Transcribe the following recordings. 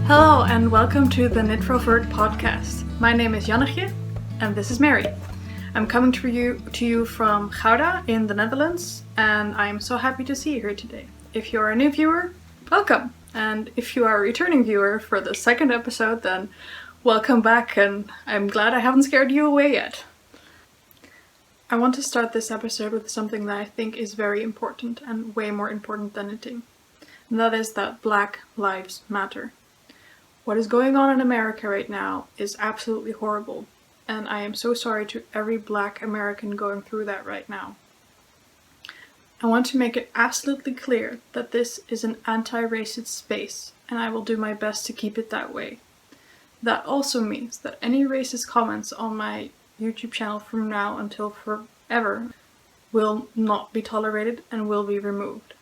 Hello and welcome to the Knitrovert Podcast. My name is Jannetje and this is Mary. I'm coming to you from Gouda in the Netherlands, and I'm so happy to see you here today. If you're a new viewer, welcome. And if you are a returning viewer for the second episode, then welcome back, and I'm glad I haven't scared you away yet. I want to start this episode with something that I think is very important and way more important than knitting. And that is that Black Lives Matter. What is going on in America right now is absolutely horrible, and I am so sorry to every Black American going through that right now. I want to make it absolutely clear that this is an anti-racist space, and I will do my best to keep it that way. That also means that any racist comments on my YouTube channel from now until forever will not be tolerated and will be removed.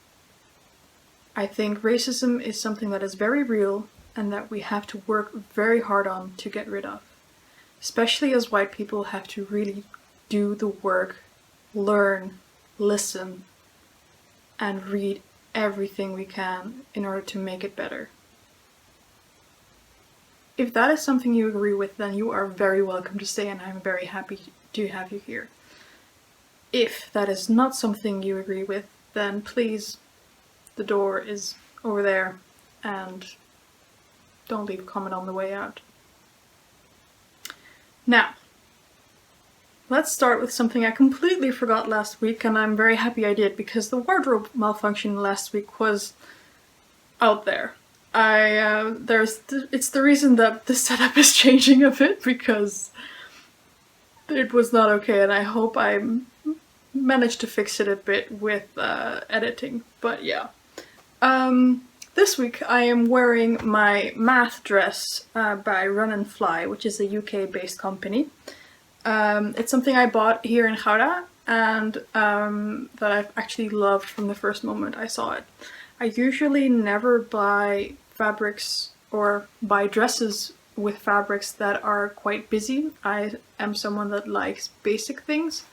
I think racism is something that is very real and that we have to work very hard on to get rid of. Especially as white people have to really do the work, learn, listen, and read everything we can in order to make it better. If that is something you agree with, then you are very welcome to stay, and I'm very happy to have you here. If that is not something you agree with, then please, the door is over there, and don't leave a comment on the way out. Now, let's start with something I completely forgot last week, and I'm very happy I did, because the wardrobe malfunction last week was out there. It's the reason that the setup is changing a bit, because it was not okay, and I hope I managed to fix it a bit with editing, but yeah. This week I am wearing my math dress by Run and Fly, which is a UK-based company. It's something I bought here in Gouda, and that I've actually loved from the first moment I saw it. I usually never buy fabrics or buy dresses with fabrics that are quite busy. I am someone that likes basic things,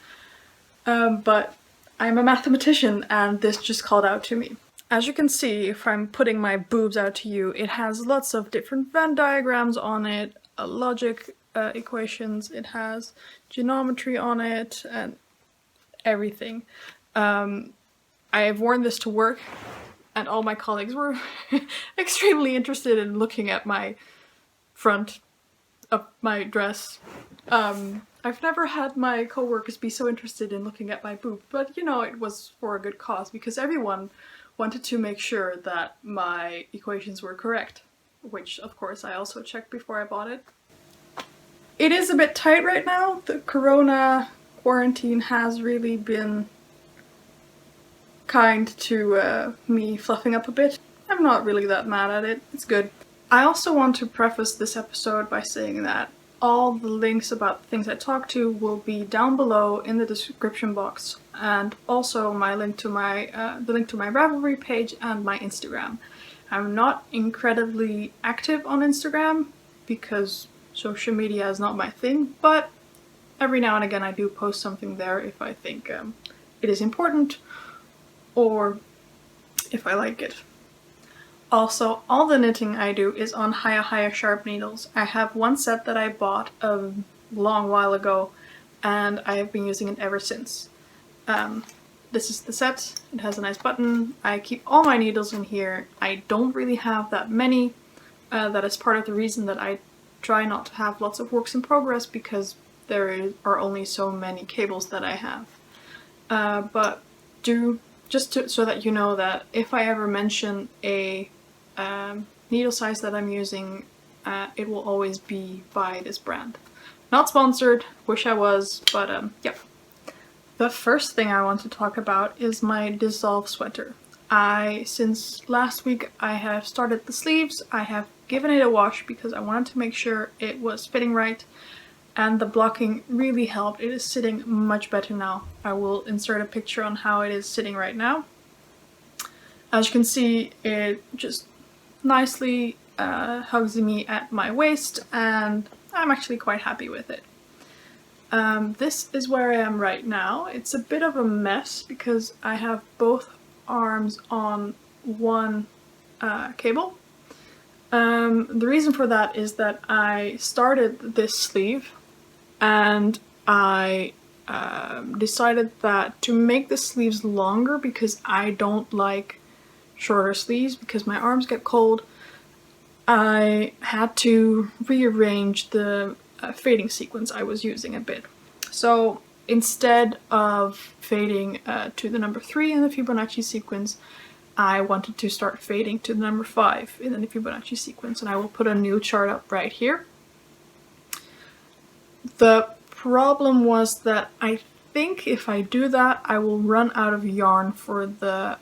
but I'm a mathematician and this just called out to me. As you can see, if I'm putting my boobs out to you, it has lots of different Venn diagrams on it, logic equations, it has geometry on it, and everything. I have worn this to work, and all my colleagues were extremely interested in looking at my front of my dress. I've never had my co-workers be so interested in looking at my boob, but you know, it was for a good cause, because everyone wanted to make sure that my equations were correct, which of course I also checked before I bought it. It is a bit tight right now. The corona quarantine has really been kind to me fluffing up a bit. I'm not really that mad at it, it's good. I also want to preface this episode by saying that all the links about the things I talk to will be down below in the description box, and also my link to my the link to my Ravelry page and my Instagram. I'm not incredibly active on Instagram because social media is not my thing, but every now and again I do post something there if I think it is important or if I like it. Also, all the knitting I do is on Dahlia sharp needles. I have one set that I bought a long while ago, and I have been using it ever since. This is the set. It has a nice button. I keep all my needles in here. I don't really have that many. That is part of the reason that I try not to have lots of works in progress, because there are only so many cables that I have. But so that you know that if I ever mention a needle size that I'm using, it will always be by this brand. Not sponsored, wish I was, but yep. The first thing I want to talk about is my dissolve sweater. Since last week I have started the sleeves. I have given it a wash because I wanted to make sure it was fitting right, and the blocking really helped. It is sitting much better now. I will insert a picture on how it is sitting right now. As you can see, it just nicely hugs me at my waist, and I'm actually quite happy with it. This is where I am right now. It's a bit of a mess because I have both arms on one cable, The reason for that is that I started this sleeve and I decided that to make the sleeves longer, because I don't like shorter sleeves because my arms get cold, I had to rearrange the fading sequence I was using a bit. So instead of fading to the number 3 in the Fibonacci sequence, I wanted to start fading to the number 5 in the Fibonacci sequence, and I will put a new chart up right here. The problem was that I think if I do that, I will run out of yarn for the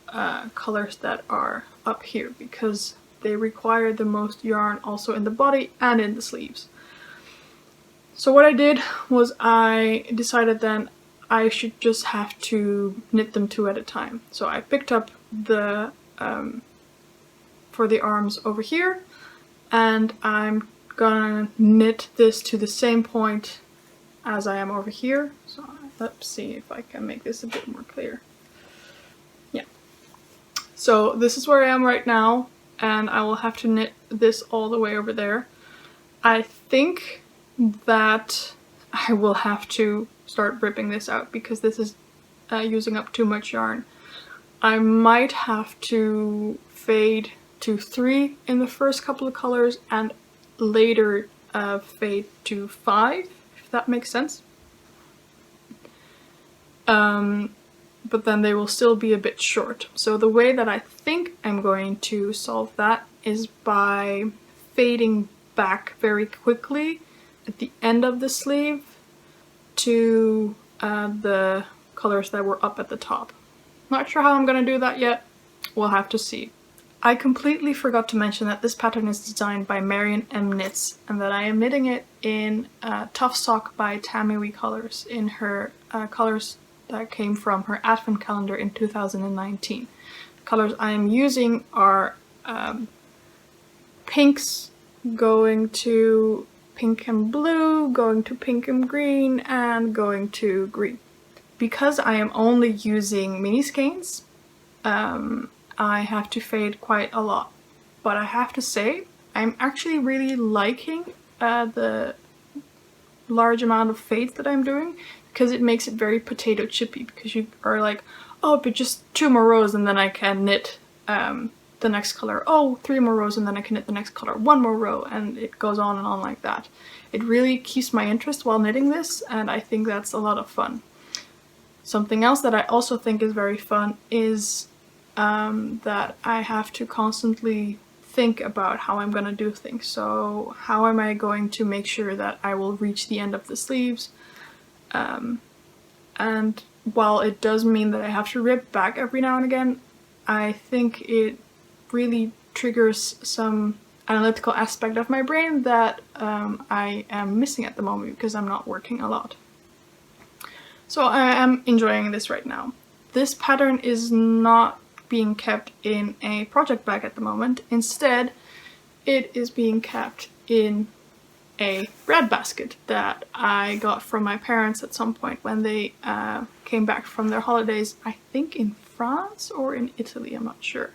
colors that are up here, because they require the most yarn also in the body and in the sleeves. So what I did was I decided then I should just have to knit them 2 at a time. So I picked up the for the arms over here, and I'm gonna knit this to the same point as I am over here. So let's see if I can make this a bit more clear. Yeah. So this is where I am right now, and I will have to knit this all the way over there. I think that I will have to start ripping this out because this is using up too much yarn. I might have to fade to 3 in the first couple of colors and later fade to 5, if that makes sense. But then they will still be a bit short. So the way that I think I'm going to solve that is by fading back very quickly at the end of the sleeve to the colors that were up at the top. Not sure how I'm gonna do that yet. We'll have to see. I completely forgot to mention that this pattern is designed by Marion M. Knits, and that I am knitting it in Tough Sock by Tammy Wee Colors in her colors that came from her advent calendar in 2019. The colors I am using are pinks going to pink and blue, going to pink and green, and going to green. Because I am only using mini skeins, I have to fade quite a lot. But I have to say, I'm actually really liking the large amount of fades that I'm doing, because it makes it very potato chippy, because you are like, oh, but just 2 more rows and then I can knit the next color. Oh, 3 more rows and then I can knit the next color. 1 more row, and it goes on and on like that. It really keeps my interest while knitting this, and I think that's a lot of fun. Something else that I also think is very fun is that I have to constantly think about how I'm gonna do things. So how am I going to make sure that I will reach the end of the sleeves? And while it does mean that I have to rip back every now and again, I think it really triggers some analytical aspect of my brain that I am missing at the moment because I'm not working a lot. So I am enjoying this right now. This pattern is not being kept in a project bag at the moment. Instead, it is being kept in a bread basket that I got from my parents at some point when they came back from their holidays, I think in France or in Italy, I'm not sure.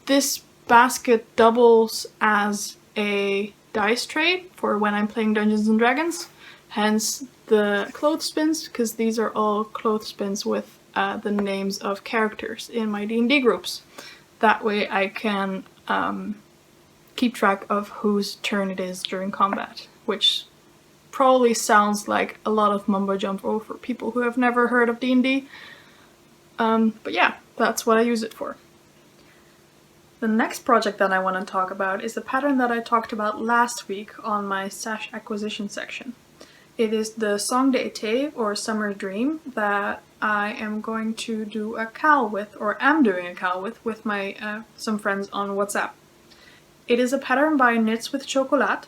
This basket doubles as a dice tray for when I'm playing Dungeons and Dragons, hence the clothespins, because these are all clothespins with the names of characters in my D&D groups. That way I can keep track of whose turn it is during combat, which probably sounds like a lot of mumbo jumbo for people who have never heard of D&D. But yeah, that's what I use it for. The next project that I want to talk about is the pattern that I talked about last week on my stash acquisition section. It is the Song d'été, or Summer Dream, that I am going to do a cowl with, or am doing a cowl with my some friends on WhatsApp. It is a pattern by Knits with Chocolat.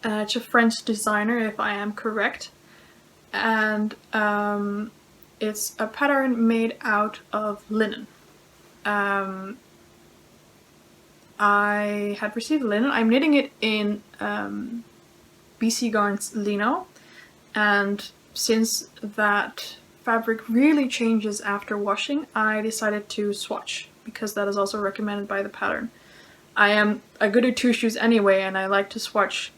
It's a French designer, if I am correct. And it's a pattern made out of linen. I had received linen. I'm knitting it in BC Garn's Lino, and since that fabric really changes after washing, I decided to swatch, because that is also recommended by the pattern. I am a goody two-shoes anyway, and I like to swatch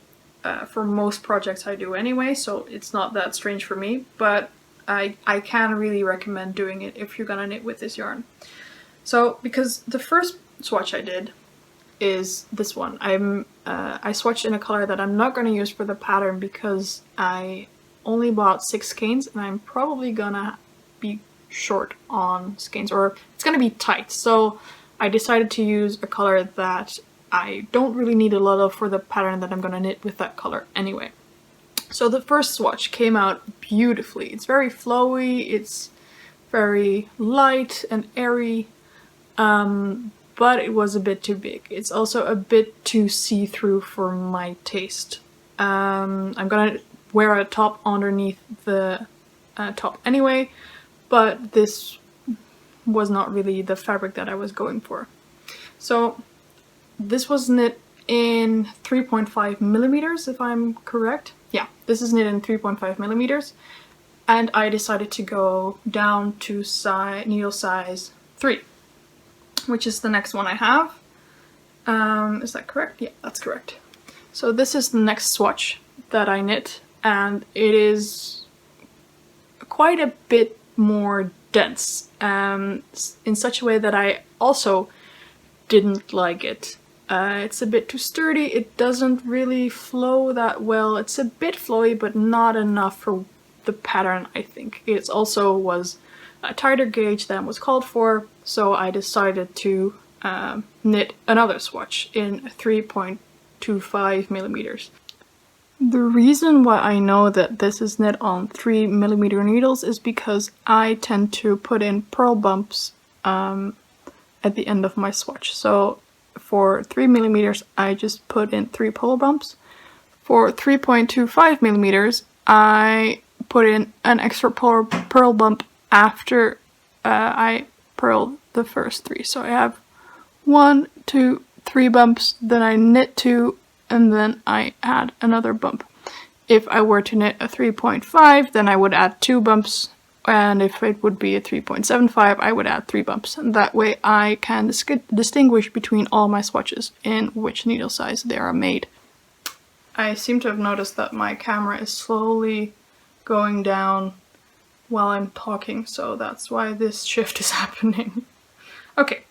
for most projects I do anyway, so it's not that strange for me, but I can really recommend doing it if you're gonna knit with this yarn. So, because the first swatch I did is this one. I swatched in a color that I'm not gonna use for the pattern because I only bought 6 skeins, and I'm probably gonna be short on skeins, or it's gonna be tight, so I decided to use a color that I don't really need a lot of for the pattern that I'm gonna knit with that color anyway. So the first swatch came out beautifully. It's very flowy, it's very light and airy, but it was a bit too big. It's also a bit too see-through for my taste. I'm gonna wear a top underneath the top anyway, but this was not really the fabric that I was going for. So this was knit in 3.5 millimeters, if I'm correct. Yeah, this is knit in 3.5 millimeters, and I decided to go down to needle size 3, which is the next one I have. Is that correct? Yeah, that's correct. So this is the next swatch that I knit, and it is quite a bit more dense, in such a way that I also didn't like it. It's a bit too sturdy, it doesn't really flow that well. It's a bit flowy, but not enough for the pattern, I think. It also was a tighter gauge than was called for, so I decided to knit another swatch in 3.25 millimeters. The reason why I know that this is knit on 3 millimeter needles is because I tend to put in purl bumps at the end of my swatch. So for 3 millimeters, I just put in 3 purl bumps. For 3.25 millimeters, I put in an extra purl bump after I purled the first 3. So I have 1, 2, 3 bumps, then I knit 2, and then I add another bump. If I were to knit a 3.5, then I would add 2 bumps, and if it would be a 3.75, I would add 3 bumps. And that way I can distinguish between all my swatches in which needle size they are made. I seem to have noticed that my camera is slowly going down while I'm talking, so that's why this shift is happening. Okay,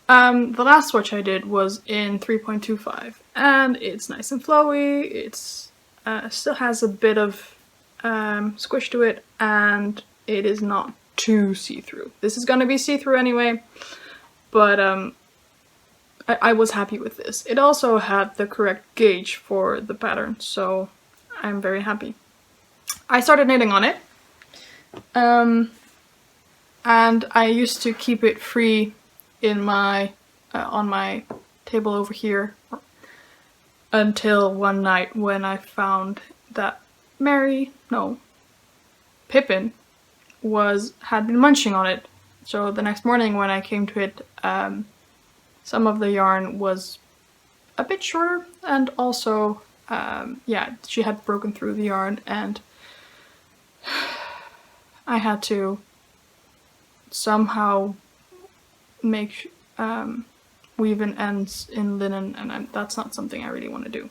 the last swatch I did was in 3.25, and it's nice and flowy. It's still has a bit of squish to it, and it is not too see-through. This is gonna be see-through anyway, but I was happy with this. It also had the correct gauge for the pattern, so I'm very happy. I started knitting on it, and I used to keep it free in my on my table over here until one night when I found that Pippin had been munching on it. So the next morning when I came to it, some of the yarn was a bit shorter, and also she had broken through the yarn, and I had to somehow make weave in ends in linen, and that's not something I really want to do.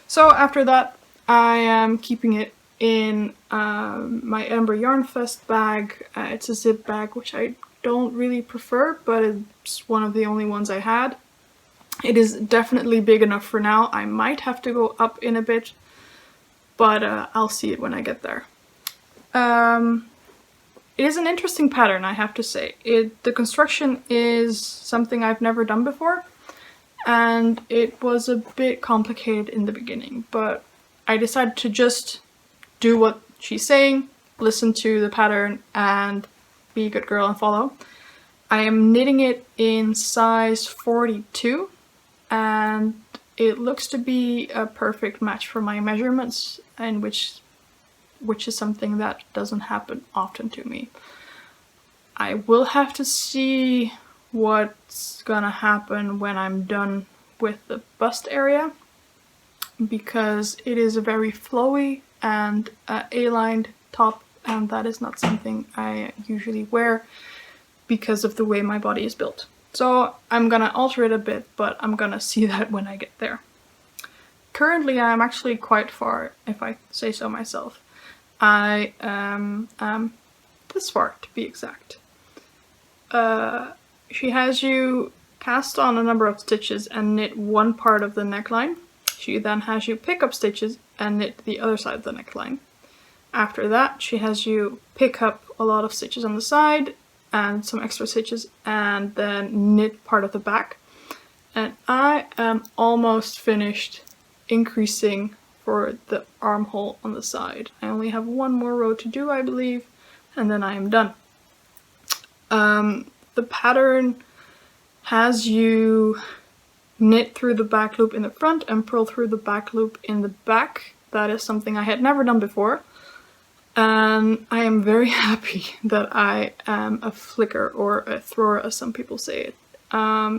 So after that, I am keeping it in my Amber Yarn Fest bag. It's a zip bag, which I don't really prefer, but it's one of the only ones I had. It is definitely big enough for now. I might have to go up in a bit, but I'll see it when I get there. It is an interesting pattern, I have to say. The construction is something I've never done before, and it was a bit complicated in the beginning, but I decided to just do what she's saying, listen to the pattern, and be a good girl and follow. I am knitting it in size 42, and it looks to be a perfect match for my measurements, and which is something that doesn't happen often to me. I will have to see what's gonna happen when I'm done with the bust area, because it is a very flowy and A-lined top, and that is not something I usually wear because of the way my body is built. So I'm gonna alter it a bit, but I'm gonna see that when I get there. Currently I'm actually quite far, if I say so myself. I am this far to be exact. She has you cast on a number of stitches and knit one part of the neckline. She then has you pick up stitches and knit the other side of the neckline. After that, she has you pick up a lot of stitches on the side and some extra stitches and then knit part of the back. And I am almost finished increasing for the armhole on the side. I only have one more row to do, I believe, and then I am done. The pattern has you knit through the back loop in the front and purl through the back loop in the back. That is something I had never done before. And I am very happy that I am a flicker or a thrower, as some people say it,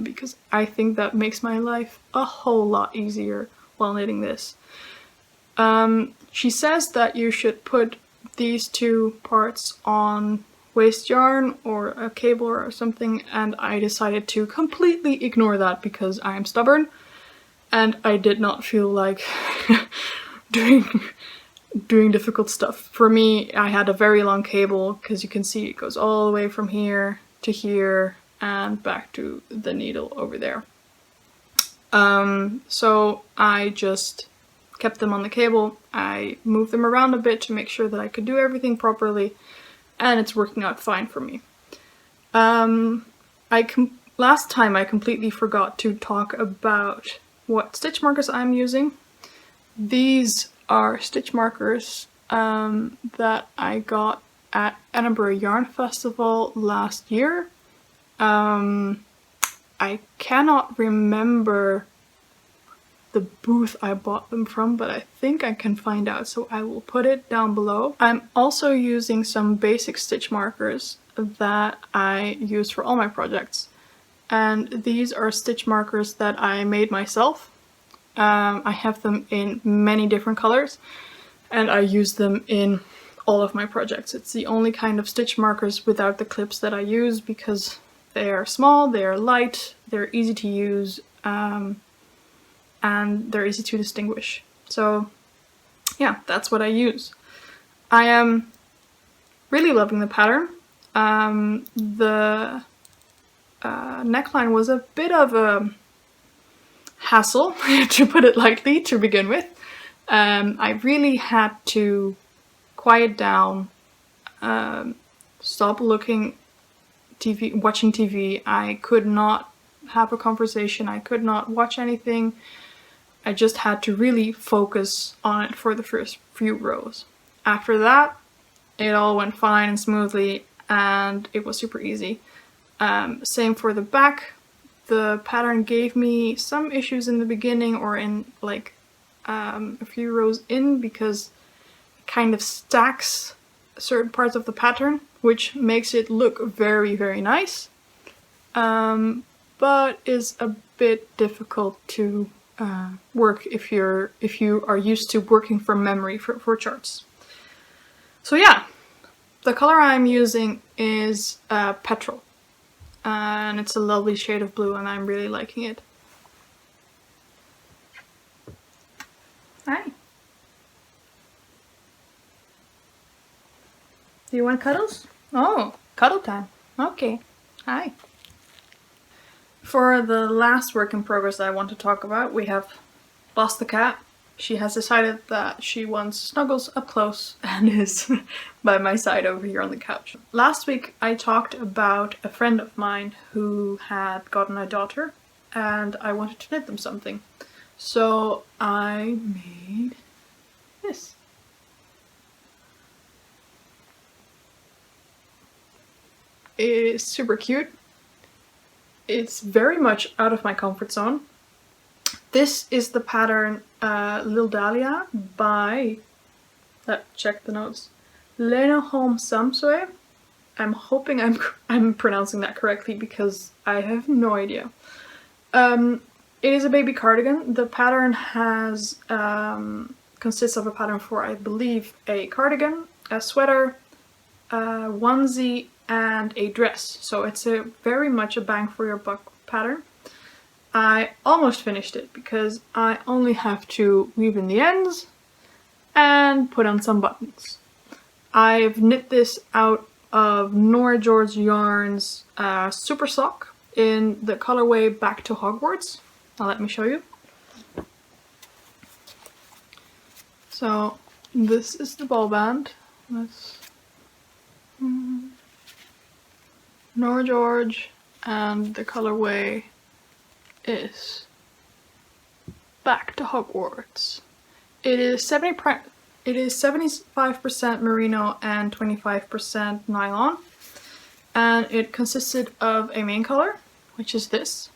because I think that makes my life a whole lot easier while knitting this. She says that you should put these two parts on waste yarn or a cable or something, and I decided to completely ignore that because I am stubborn and I did not feel like doing difficult stuff. For me, I had a very long cable because you can see it goes all the way from here to here and back to the needle over there. So I just kept them on the cable. I moved them around a bit to make sure that I could do everything properly, and it's working out fine for me. Last time I completely forgot to talk about what stitch markers I'm using. These are stitch markers that I got at Edinburgh Yarn Festival last year. I cannot remember the booth I bought them from, but I think I can find out, so I will put it down below. I'm also using some basic stitch markers that I use for all my projects. And these are stitch markers that I made myself. I have them in many different colors, and I use them in all of my projects. It's the only kind of stitch markers without the clips that I use because they are small, they are light, they're easy to use, and they're easy to distinguish. So yeah, that's what I use. I am really loving the pattern. The neckline was a bit of a hassle, to put it lightly, to begin with. I really had to quiet down, stop watching TV. I could not have a conversation. I could not watch anything. I just had to really focus on it for the first few rows. After that, it all went fine and smoothly, and it was super easy. Same for the back. The pattern gave me some issues in the beginning or in like a few rows in because it kind of stacks certain parts of the pattern, which makes it look very, very nice, but is a bit difficult to work if you are used to working from memory for charts. So yeah, the color I'm using is Petrol. And it's a lovely shade of blue and I'm really liking it. Hi. Do you want cuddles? Oh, cuddle time. Okay. Hi. For the last work in progress that I want to talk about, we have Boss the cat. She has decided that she wants snuggles up close and is by my side over here on the couch. Last week I talked about a friend of mine who had gotten a daughter and I wanted to knit them something. So I made this. It is super cute. It's very much out of my comfort zone. This is the pattern Lil Dahlia by, check the notes, Lena Holm Samsoe. I'm hoping I'm pronouncing that correctly because I have no idea. It is a baby cardigan. The pattern has consists of a pattern for, I believe, a cardigan, a sweater, a onesie, and a dress. So it's a very much a bang for your buck pattern. I almost finished it because I only have to weave in the ends and put on some buttons. I've knit this out of Nora George Yarn's Super Sock in the colorway Back to Hogwarts. Now let me show you. So this is the ball band. That's Nora George, and the colorway is Back to Hogwarts. It is 75% merino and 25% nylon, and it consisted of a main color, which is this,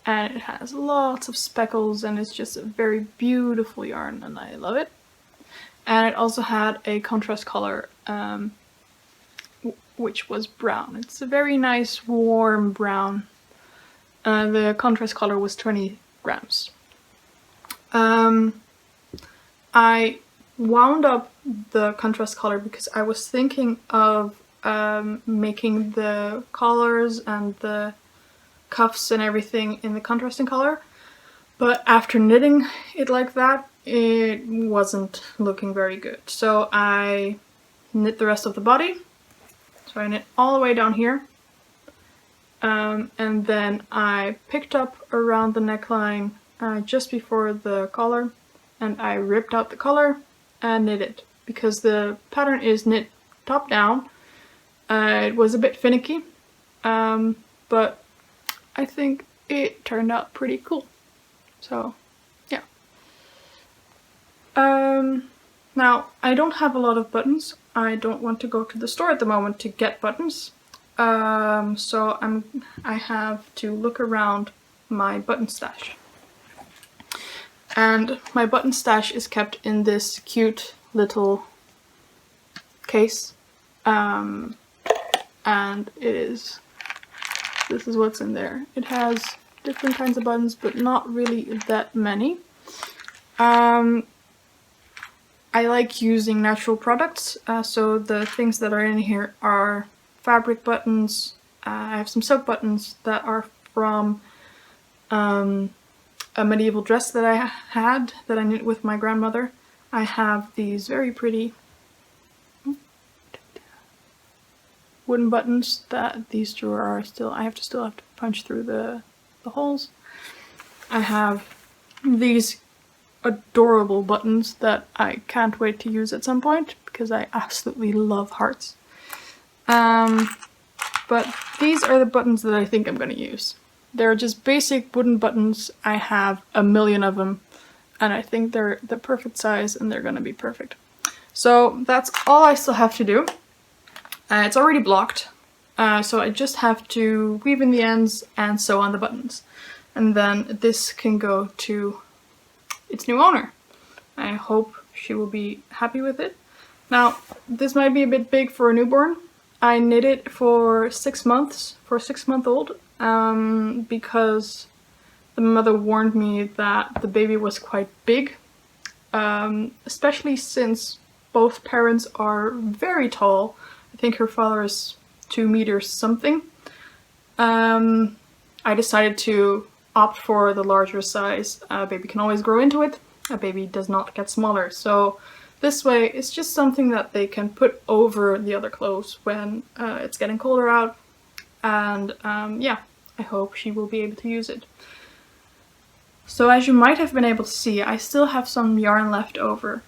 and it has lots of speckles, and it's just a very beautiful yarn, and I love it. And it also had a contrast color, which was brown. It's a very nice warm brown. The contrast color was 20 grams. I wound up the contrast color because I was thinking of making the collars and the cuffs and everything in the contrasting color, but after knitting it like that, it wasn't looking very good. So I knit the rest of the body. So I knit all the way down here, and then I picked up around the neckline just before the collar, and I ripped out the collar and knit it, because the pattern is knit top down. It was a bit finicky, but I think it turned out pretty cool. So yeah. Now I don't have a lot of buttons. I don't want to go to the store at the moment to get buttons. So I have to look around my button stash. And my button stash is kept in this cute little case. And this is what's in there. It has different kinds of buttons, but not really that many. I like using natural products, so the things that are in here are fabric buttons. I have some silk buttons that are from a medieval dress that I had, that I knit with my grandmother. I have these very pretty wooden buttons that these two are still, I still have to punch through the holes. I have these adorable buttons that I can't wait to use at some point because I absolutely love hearts. But these are the buttons that I think I'm going to use. They're just basic wooden buttons. I have a million of them, and I think they're the perfect size and they're going to be perfect. So that's all I still have to do. It's already blocked, so I just have to weave in the ends and sew on the buttons. And then this can go to its new owner. I hope she will be happy with it. Now, this might be a bit big for a newborn. I knit it for 6 months, for a 6-month-old, because the mother warned me that the baby was quite big, especially since both parents are very tall. I think her father is 2 meters something. I decided to opt for the larger size. A baby can always grow into it. A baby does not get smaller. So this way, it's just something that they can put over the other clothes when it's getting colder out. And yeah, I hope she will be able to use it. So as you might have been able to see, I still have some yarn left over.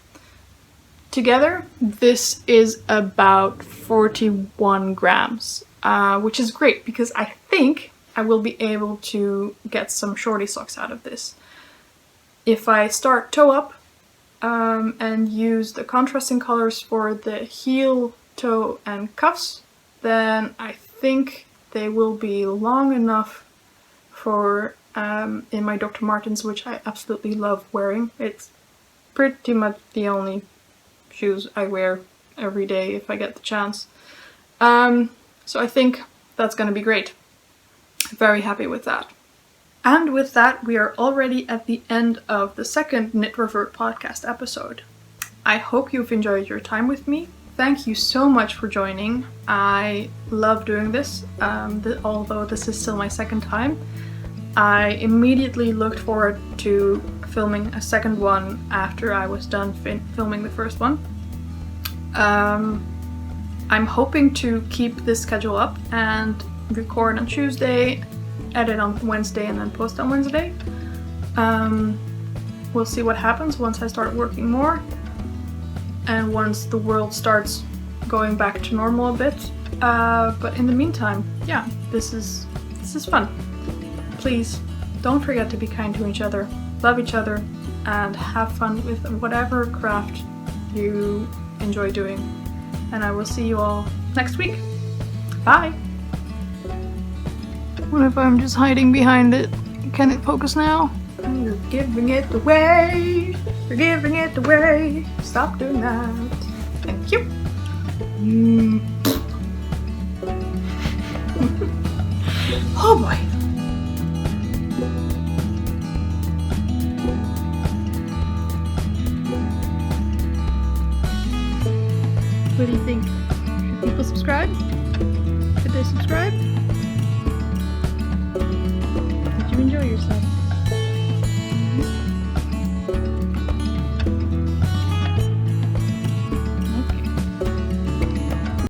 Together, this is about 41 grams, which is great because I think I will be able to get some shorty socks out of this. If I start toe up and use the contrasting colors for the heel, toe and cuffs, then I think they will be long enough for in my Dr. Martens, which I absolutely love wearing. It's pretty much the only shoes I wear every day if I get the chance. So I think that's gonna be great. Very happy with that. And with that, we are already at the end of the second Knitrovert Podcast episode. I hope you've enjoyed your time with me. thank you so much for joining. I love doing this, although this is still my second time. I immediately looked forward to filming a second one after I was done filming the first one. I'm hoping to keep this schedule up and record on Tuesday, edit on Wednesday, and then post on Wednesday. We'll see what happens once I start working more and once the world starts going back to normal a bit. But in the meantime, yeah, this is fun. Please don't forget to be kind to each other, love each other, and have fun with whatever craft you enjoy doing. And I will see you all next week. Bye! What if I'm just hiding behind it? Can it focus now? You're giving it away. You're giving it away. Stop doing that. Thank you. Oh boy. What do you think? Should people subscribe? Should they subscribe? Did you enjoy yourself?